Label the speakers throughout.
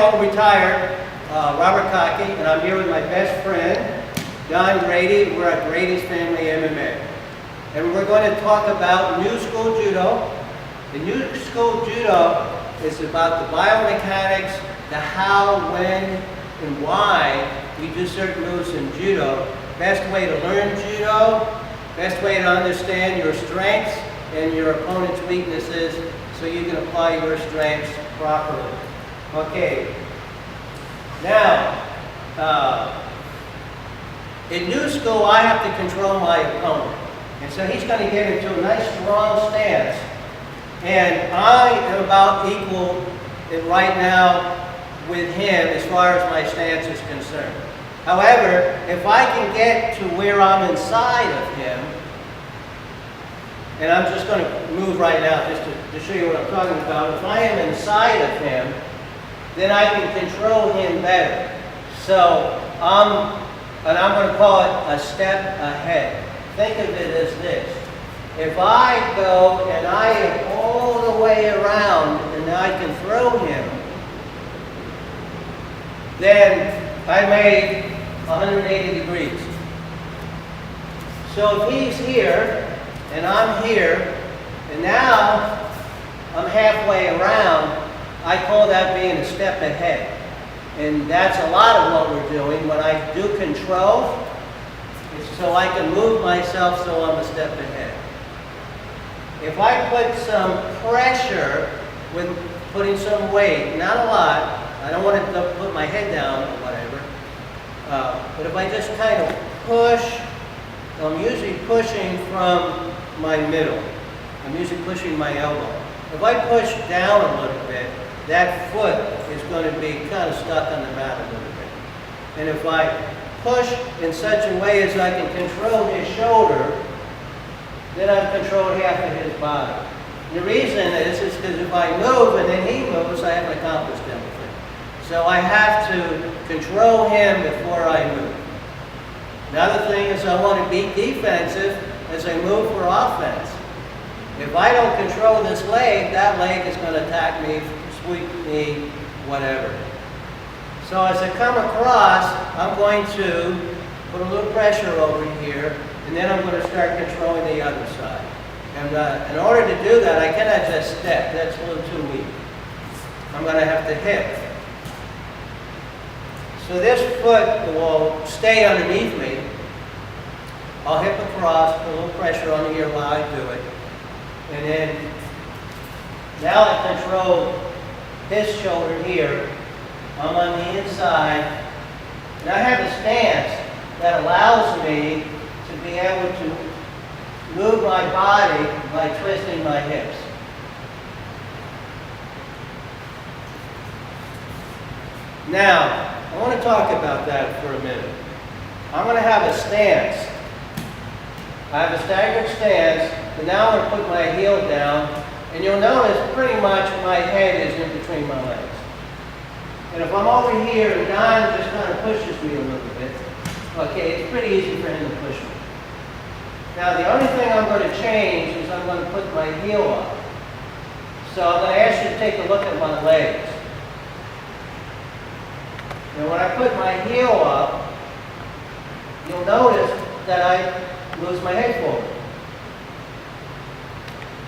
Speaker 1: 10-year-old retired Robert Cockey, and I'm here with my best friend, Don Grady. We're at Grady's Family MMA. And we're going to talk about New School Judo. The New School Judo is about the biomechanics, the how, when, and why we do certain moves in Judo. Best way to learn Judo, best way to understand your strengths and your opponent's weaknesses so you can apply your strengths properly. Okay. Now, in New School, I have to control my opponent. And so he's going to get into a nice strong stance. And I am about equal right now with him as far as my stance is concerned. However, if I can get to where I'm inside of him, and I'm just going to move right now just to show you what I'm talking about. If I am inside of him, then I can control him better. So I'm going to call it a step ahead. Think of it as this. If I go and I am all the way around and I can throw him, then I made 180 degrees. So if he's here and I'm here, and now I'm halfway around, I call that being a step ahead. And that's a lot of what we're doing. When I do control, it's so I can move myself so I'm a step ahead. If I put some pressure with putting some weight, not a lot, I don't want to put my head down or whatever, but if I just kind of push, I'm usually pushing from my middle. I'm usually pushing my elbow. If I push down a little bit, that foot is going to be kind of stuck on the mat a little bit. And if I push in such a way as I can control his shoulder, then I've controlled half of his body. The reason is because if I move and then he moves, I haven't accomplished anything. So I have to control him before I move. Another thing is I want to be defensive as I move for offense. If I don't control this leg, that leg is going to attack me, sweep me, whatever. So as I come across, I'm going to put a little pressure over here, and then I'm going to start controlling the other side. And in order to do that, I cannot just step. That's a little too weak. I'm going to have to hip. So this foot will stay underneath me. I'll hip across, put a little pressure on here while I do it. And then, now I control his shoulder here. I'm on the inside. And I have a stance that allows me to be able to move my body by twisting my hips. Now, I want to talk about that for a minute. I'm going to have a stance. I have a staggered stance, and now I'm going to put my heel down, and you'll notice pretty much my head is in between my legs. And if I'm over here and Don just kind of pushes me a little bit, okay, it's pretty easy for him to push me. Now the only thing I'm going to change is I'm going to put my heel up. So I'm going to ask you to take a look at my legs. And when I put my heel up, you'll notice that I lose my head forward.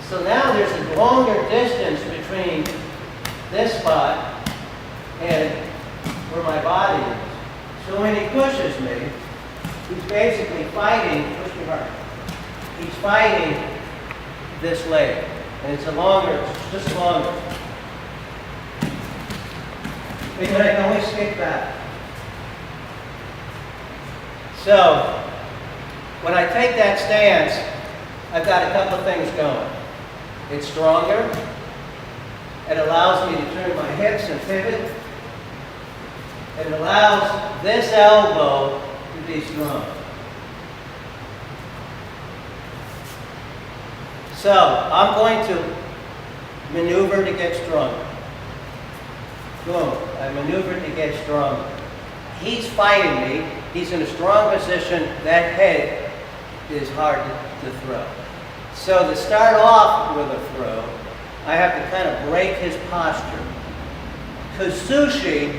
Speaker 1: So now there's a longer distance between this spot and where my body is. So when he pushes me, he's basically fighting, push me hard. He's fighting this leg. And it's just longer. And I can always kick back. So, when I take that stance, I've got a couple of things going. It's stronger. It allows me to turn my hips and pivot. It allows this elbow to be strong. So, I'm going to maneuver to get stronger. Boom. I maneuver to get stronger. He's fighting me. He's in a strong position. That head is hard to throw. So to start off with a throw, I have to kind of break his posture. Because sushi,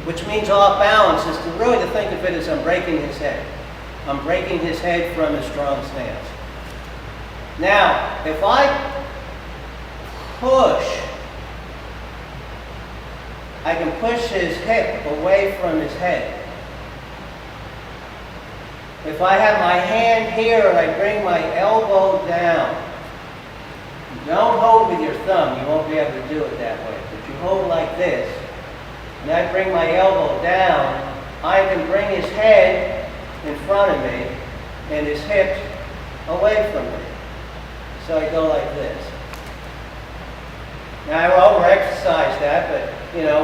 Speaker 1: which means off balance, is really to think of it as I'm breaking his head. I'm breaking his head from a strong stance. Now, if I push, I can push his hip away from his head. If I have my hand here and I bring my elbow down, don't hold with your thumb, you won't be able to do it that way. But you hold like this, and I bring my elbow down, I can bring his head in front of me and his hips away from me. So I go like this. Now I over-exercise that, but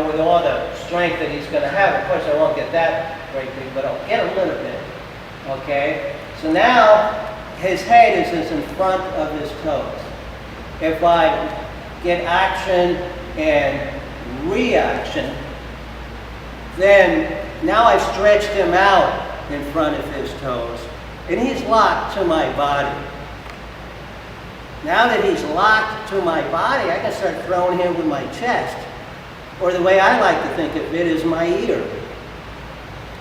Speaker 1: with all the strength that he's going to have, of course I won't get that great big, but I'll get a little bit. Okay? So now his head is in front of his toes. If I get action and reaction, then now I've stretched him out in front of his toes, and he's locked to my body. Now that he's locked to my body, I can start throwing him with my chest, or the way I like to think of it is my ear.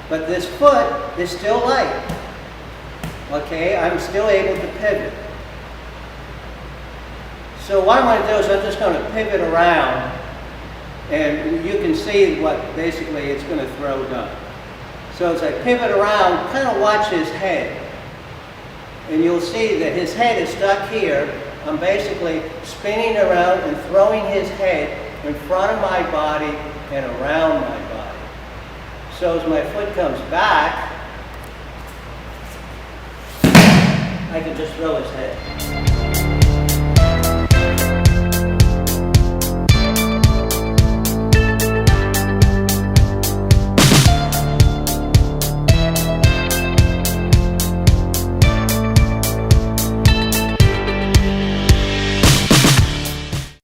Speaker 1: But this foot is still light. Okay, I'm still able to pivot. So what I'm going to do is I'm just going to pivot around, and you can see what basically it's going to throw down. So as I pivot around, kind of watch his head. And you'll see that his head is stuck here. I'm basically spinning around and throwing his head in front of my body and around my body. So as my foot comes back, I can just throw his head.